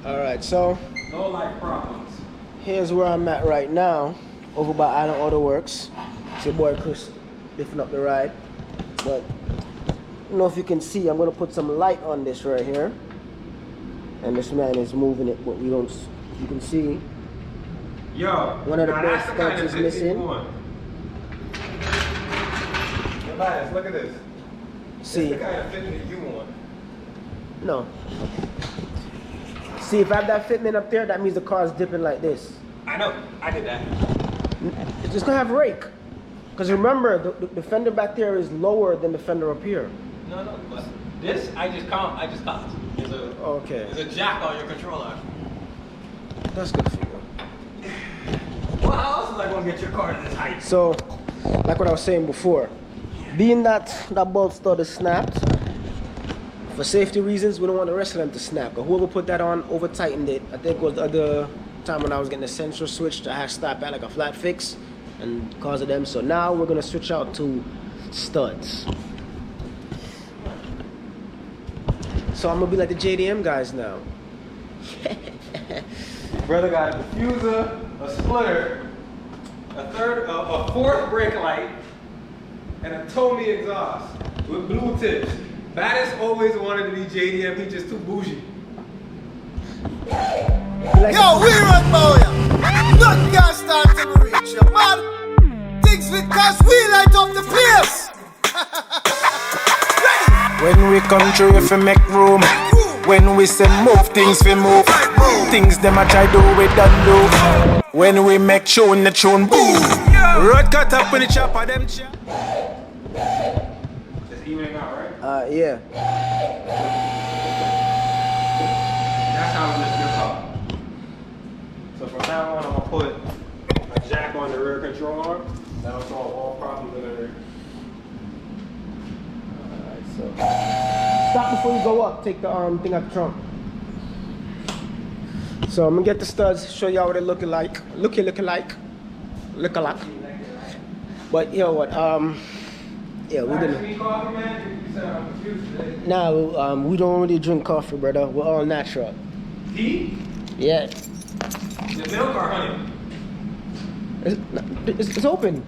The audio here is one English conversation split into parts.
Alright, so no life problems. Here's where I'm at right now, over by Island Auto Works. It's your boy Chris lifting up the ride. But I don't know if you can see, I'm gonna put some light on this right here. And this man is moving it, but we don't, you can see. Yo, one of the best studs is missing. Elias, look at this. See. This the kind of fitment that you want. No. See, if I have that fitment up there, that means the car is dipping like this. I know, I did that. It's just gonna have rake. Because remember, the fender back there is lower than the fender up here. No, but this, I just caught. There's a jack on your controller. That's good for you. Well, how else is I gonna get your car to this height? So, like what I was saying before, being that bolt stud is snapped, for safety reasons, we don't want the rest of them to snap. But whoever put that on over tightened it. I think it was the other time when I was getting the sensor switched, I had to stop at like a flat fix and cause of them. So now we're gonna switch out to studs. So I'm gonna be like the JDM guys now. Brother got a diffuser, a splitter, a fourth brake light, and a Tommy exhaust with blue tips. Baddest always wanted to be JDM, he just too bougie. Yo, we run Boya. Nothing can start till we reach you, man. Things with cause we light up the place. When we come through, if we make room. When we say move, things we move. Things them I try do, we don't do. When we make tune, the tune boom. Road cut up with the chopper, them chop. Just evening out, right? Yeah. That's how we lift your car. So from now on, I'm gonna put a jack on the rear control arm. That'll solve all problems in the rear. Alright, so stop before you go up. Take the thing out the trunk. So I'm gonna get the studs, show y'all what they looking like. Look alike. But you know what? Yeah, we're gonna. Coffee, man? You said I'm confused today. Nah, we don't really drink coffee, brother. We're all natural. Tea? Yeah. The milk or honey? It's open.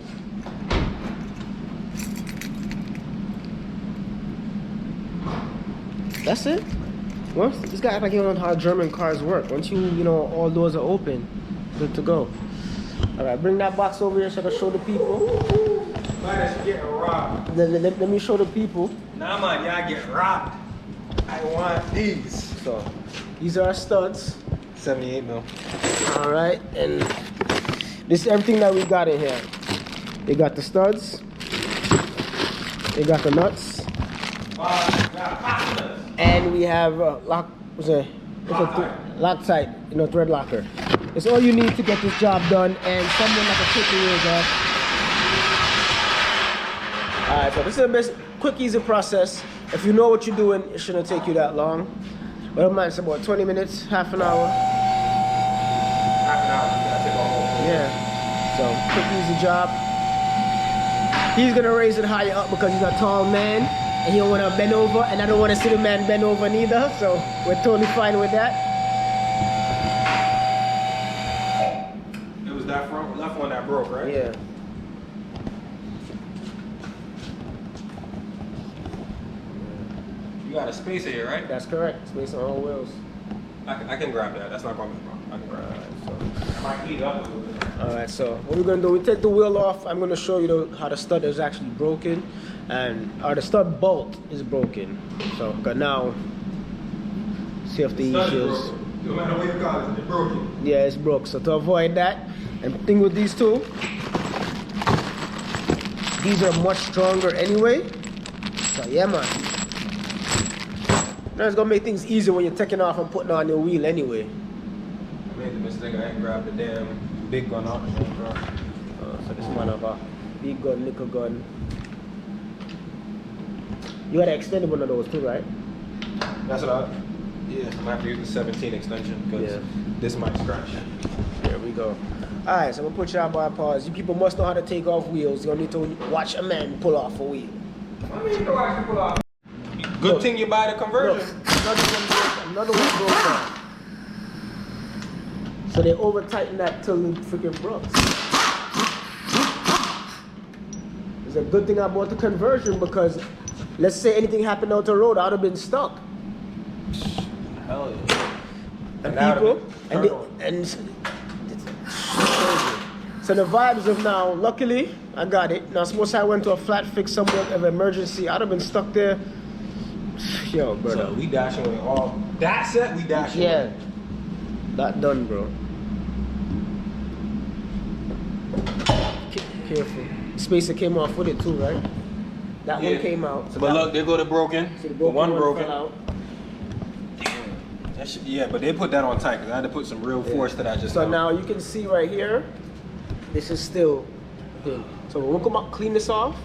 That's it. Once this guy act like he don't know how German cars work. Once you know all doors are open, good to go. All right, bring that box over here so I can show the people. Man, she getting robbed. Let me show the people. Nah, man, y'all get robbed. I want these. So these are our studs. 78 mil. All right, and this is everything that we got in here. They got the studs. They got the nuts. And we have Loctite, thread locker. It's all you need to get this job done, and someone that can take the wheels off. All right, so this is a quick, easy process. If you know what you're doing, it shouldn't take you that long. But man, it's about 20 minutes, half an hour. Half an hour, you gotta take all over. Yeah. So quick, easy job. He's gonna raise it higher up because he's a tall man. And he don't want to bend over, and I don't want to see the man bend over neither, so we're totally fine with that. It was that left one that broke, right? Yeah. You got a spacer here, right? That's correct. Space on all wheels. I can grab that. That's not going to be a problem. I can grab that. So I might heat up a little bit. Alright, so what we're going to do, we take the wheel off. I'm going to show you how the stud is actually broken. Or the stud bolt is broken. So, now, safety issues. No matter what you call it, it's broken. Yeah, it's broke. So to avoid that, and the thing with these two, these are much stronger anyway. So yeah, man. Now it's gonna make things easier when you're taking off and putting on your wheel anyway. I made the mistake. I ain't grabbed the damn big gun out. So this one of a big gun, little gun. You had an extended one of those too, right? That's what I. Yeah, I'm gonna have to use the 17 extension because this might scratch. There we go. Alright, so I'm gonna put y'all by pause. You people must know how to take off wheels. You're gonna need to watch a man pull off a wheel. I mean, you know I can pull off. Good thing you buy the conversion. Look, another one broke off. So they over tighten that till it freaking broke. It's a good thing I bought the conversion because let's say anything happened out the road, I'd have been stuck. Hell yeah. And now people, the and so the vibes of now, luckily, I got it. Now, suppose I went to a flat fix somewhere of emergency, I'd have been stuck there. Yo, brother. So we dashing with all that set. We dashing. Yeah, that done, bro. Careful. Spacer came off with it too, right? That one came out. So But that, look, they go to broken. so the The one broken. fell out. That shit, yeah, but they put that on tight because I had to put some real force to that just So now you can see right here, this is still good. So we'll come up, clean this off.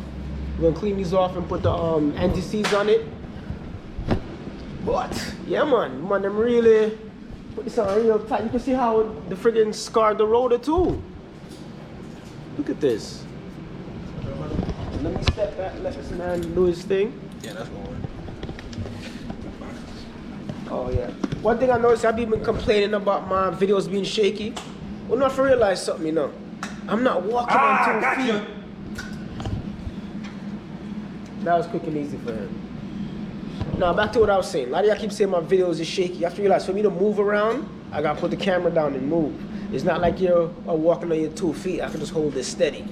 We're gonna clean these off and put the anti-seize on it. But yeah, man, them really put this on real tight. You can see how the friggin' scarred the rotor too. Look at this. Let me step back, let this man do his thing. Yeah, that's gonna work. Oh yeah. One thing I noticed, I've been complaining about my videos being shaky. Well, not to realize something, you know. I'm not walking on 2 feet. That was quick and easy for him. Now back to what I was saying. A lot of y'all keep saying my videos is shaky. You have to realize for me to move around, I gotta put the camera down and move. It's not like you're walking on your 2 feet. I can just hold this steady.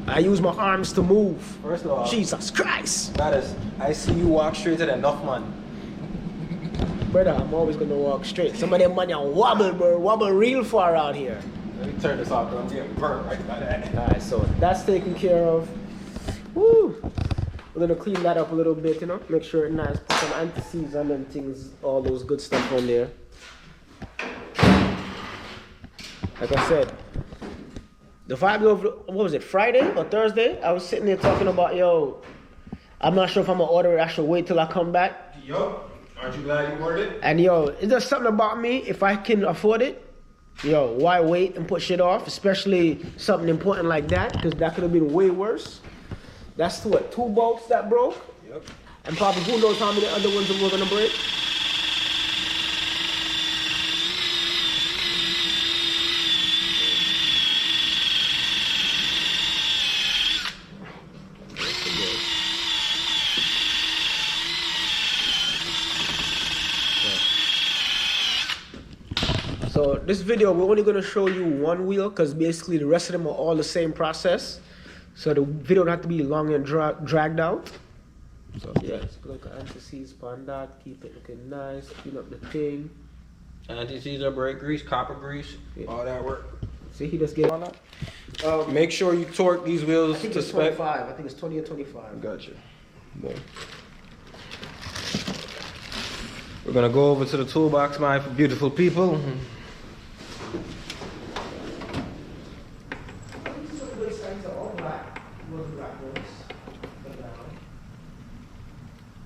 I use my arms to move. First of all, Jesus Christ. that is, I see you walk straight to enough, man. Brother, I'm always gonna walk straight. Some of them money wobble, bro. Wobble real far out here. Let me turn this off because I'm getting burnt right by that. Alright, so that's taken care of. Woo! We're gonna clean that up a little bit, you know, make sure it's nice. Put some anti-seize on them things, all those good stuff on there. Like I said, the vibe of, what was it, Friday or Thursday? I was sitting there talking about, yo, I'm not sure if I'm gonna order it, I should wait till I come back. Yo, aren't you glad you ordered it? And yo, is there something about me, if I can afford it, yo, why wait and put shit off? Especially something important like that, because that could have been way worse. That's what, 2 bolts that broke? Yep. And probably who knows how many other ones we're gonna break? So this video, we're only gonna show you one wheel because basically the rest of them are all the same process. So the video don't have to be long and dragged out. So yeah, just look at anti-seize on that, keep it looking nice, clean up the thing. Anti-seize, brake grease, copper grease, all that work. See, he just gave on that. Make sure you torque these I wheels think to it's spec. 25. I think it's 20 or 25. Gotcha. We're gonna go over to the toolbox, my beautiful people.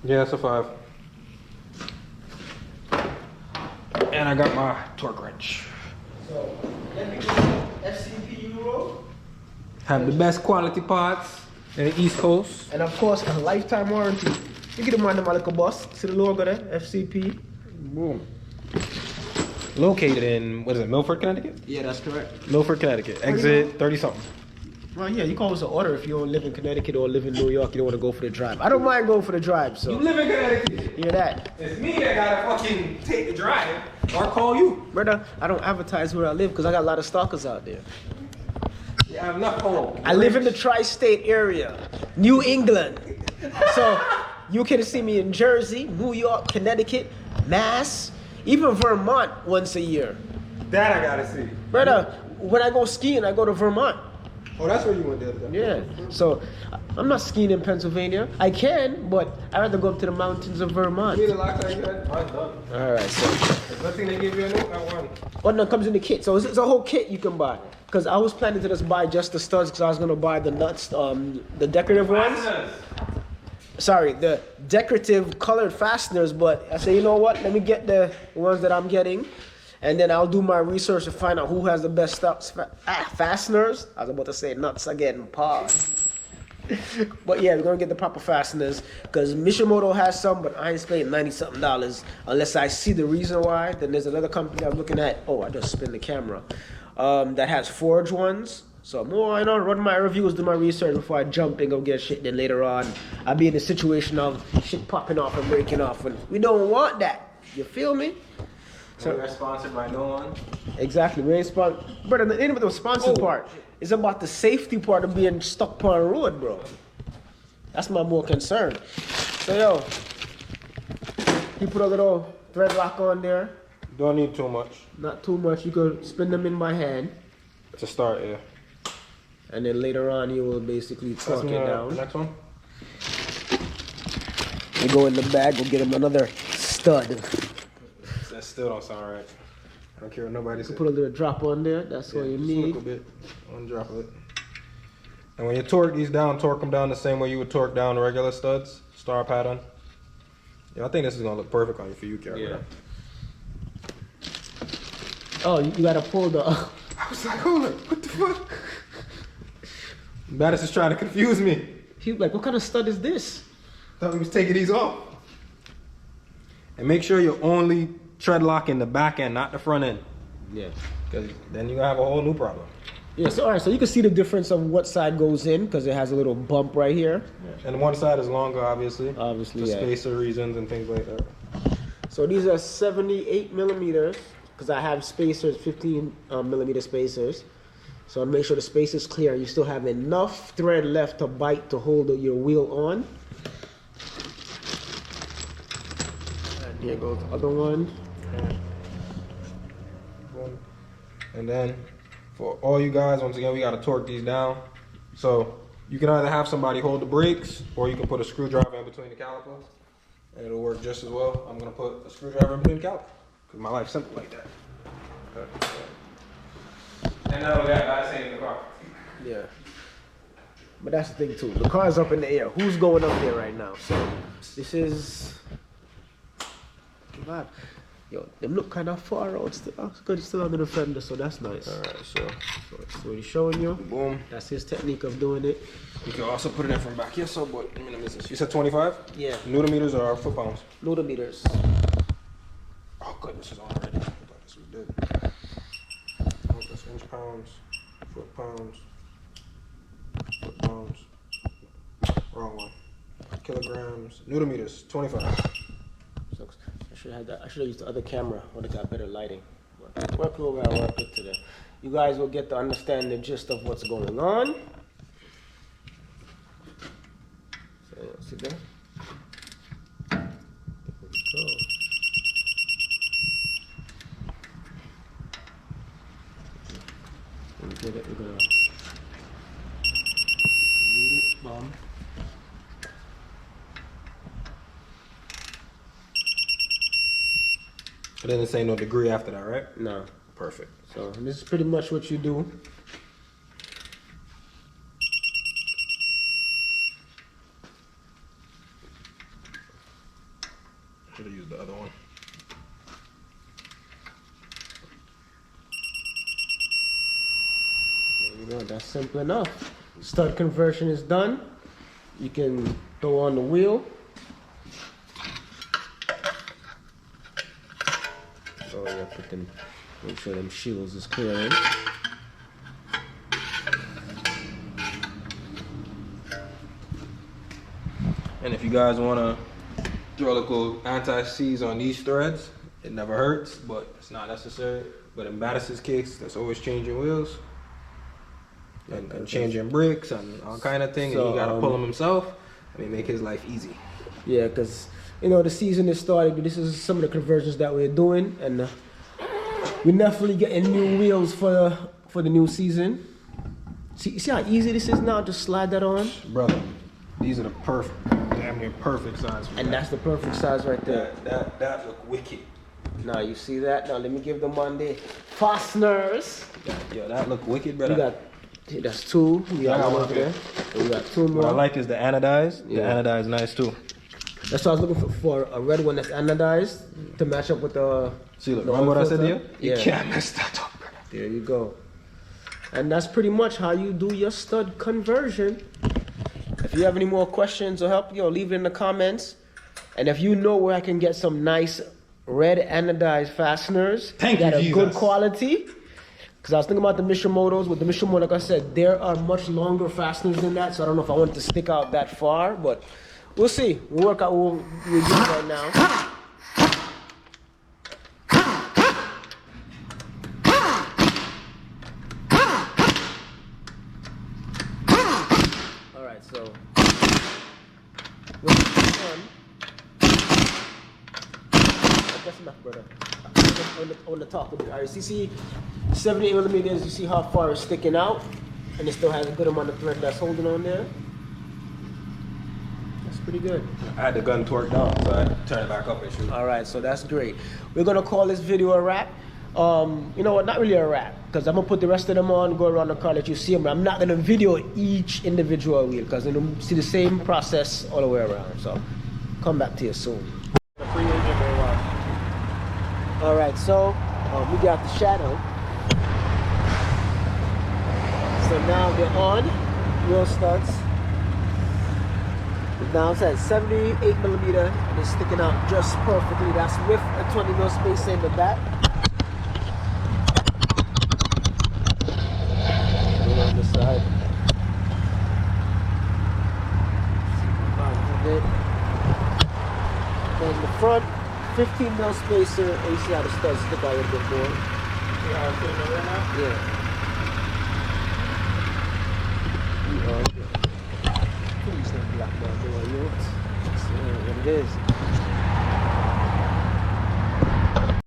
Yeah, it's a 5. And I got my torque wrench. So, FCP Euro. Have the best quality parts in the East Coast. And of course, a lifetime warranty. You get them on the Malika bus. See the logo there? FCP. Boom. Located in, what is it, Milford, Connecticut? Yeah, that's correct. Milford, Connecticut. Exit 30-something. Well, yeah, you can always order if you don't live in Connecticut or live in New York. You don't want to go for the drive. I don't mind going for the drive. So You live in Connecticut. hear that, It's me that gotta fucking take the drive or call you. brother? I don't advertise where I live because I got a lot of stalkers out there. You have enough home. I live in the tri-state area, New England. So you can see me in Jersey, New York, Connecticut, Mass, even Vermont once a year. That I gotta see. Brother, when I go skiing, I go to Vermont. Oh, that's where you went the other day. Yeah. So I'm not skiing in Pennsylvania. I can, but I'd rather go up to the mountains of Vermont. You need a last time you had? Mine's done. All right, so Good thing they gave you a note, that one. what no, comes in the kit. So it's a whole kit you can buy. Because I was planning to just buy just the studs because I was gonna buy the nuts, the decorative ones. Sorry, the decorative colored fasteners. But I said, you know what? Let me get the ones that I'm getting, and then I'll do my research to find out who has the best fasteners. I was about to say nuts again. Pause. But yeah, we're gonna get the proper fasteners because Mishimoto has some, but I ain't spending $90-something unless I see the reason why. Then there's another company I'm looking at. Oh, I just spin the camera. That has forged ones. So more, I know, run my reviews, do my research before I jump and go get shit. Then later on, I'll be in a situation of shit popping off and breaking off, and we don't want that. You feel me? So we're sponsored by no one. Exactly, we ain't sponsored. But the end of the sponsored part is about the safety part of being stuck on a road, bro. That's my more concern. So yo, he put a little thread lock on there. Don't need too much. Not too much. You could spin them in my hand. To start, yeah. And then later on, you will basically torque it down. Next one. We go in the bag. We'll get him another stud. That still don't sound right. I don't care what nobody says. Put a little drop on there. That's what you just need. a little bit. One drop of it. And when you torque these down, torque them down the same way you would torque down regular studs, star pattern. Yeah, I think this is gonna look perfect on you for you, Carol. Yeah. Oh, you gotta pull the. I was like, hold up, what the fuck? Battis is trying to confuse me. He was like, what kind of stud is this? Thought we was taking these off. And make sure you're only tread locking the back end, not the front end. Yeah. Because then you're gonna have a whole new problem. Yeah, so alright, so you can see the difference of what side goes in because it has a little bump right here. And one side is longer, obviously. Obviously, for yeah. spacer reasons and things like that. So these are 78 millimeters because I have spacers, 15 millimeter spacers. So I'll make sure the space is clear. You still have enough thread left to bite to hold your wheel on. And here goes the other one. And then for all you guys, once again, we gotta torque these down. So you can either have somebody hold the brakes or you can put a screwdriver in between the calipers and it'll work just as well. I'm gonna put a screwdriver in between the calipers because my life's simple like that. Okay. And now we got that same in the car. Yeah. But that's the thing too. The car's up in the air. Who's going up there right now? So this is vibe. Yo, them look kind of far out. Still, oh, good. He's still under the fender, so that's nice. All right, so So what he's showing you. boom. That's his technique of doing it. You can also put it in from back here. So, but let me miss this. You said 25? Yeah. Newton-meters or foot pounds? Newton meters. Oh, goodness, it's already. I thought this was dead. Oh, that's inch pounds, foot pounds, foot pounds. Wrong one. Kilograms, Newton-meters, 25. Sucks. I should have that. I should have used the other camera. Would have got better lighting. But work over. I work it today. You guys will get to understand the gist of what's going on. So see there. There we go. When we get it, we're gonna read it. Bomb. It doesn't say no degree after that, right? No. Perfect. So this is pretty much what you do. Should have used the other one. There you go. That's simple enough. Stud conversion is done. You can throw on the wheel. Oh yeah, put them. Make sure them shields is clearing. And if you guys want to throw a little anti-seize on these threads, it never hurts, but it's not necessary. But in Battis's case, that's always changing wheels and changing brakes and all kind of things. So, and he got to pull them himself. I mean, make his life easy. Yeah, because you know the season is starting. This is some of the conversions that we're doing, and we're definitely getting new wheels for the new season. See how easy this is now? Just slide that on, Brother, these are the perfect, damn near perfect size for and that. that's the perfect size right there. That look wicked. Now you see that? Now let me give them on the fasteners. Yo, that look wicked, brother. We got that's two. We got one over there. And we got two more. What I like is the anodized. Yeah. The anodized nice too. That's what I was looking for a red one that's anodized to match up with the. See, look, the remember what I oil said to you? filter? You Yeah. can't mess that up, brother. There you go. And that's pretty much how you do your stud conversion. if you have any more questions or help, leave it in the comments. And if you know where I can get some nice red anodized fasteners Thank you, that are Jesus. good quality, because I was thinking about the Mishimotos. With the Mishimoto, like I said, there are much longer fasteners than that, so I don't know if I want it to stick out that far, but we'll see. We'll work out what we're doing right now. Alright, so with this one, that's enough, brother. On the top of it. Alright, so you see 78 millimeters, you see how far it's sticking out, and it still has a good amount of thread that's holding on there. That's pretty good. I had the gun torqued down, so I had to turn it back up and shoot. Alright, so that's great. We're gonna call this video a wrap. You know what, not really a wrap, because I'm gonna put the rest of them on, go around the car, let you see them, but I'm not gonna video each individual wheel, because you'll see the same process all the way around. So come back to you soon. Alright, so we got the shadow. So now they're on, wheel studs. Now it's at 78 millimeter, and it's sticking out just perfectly. That's with a 20 mil spacer in the back. Go on the side. Then the front, 15 mil spacer, and you see how the studs stick out a little bit more. See how I'm putting it right now? Yeah. We are good. Please don't block that door, you. That's what it is.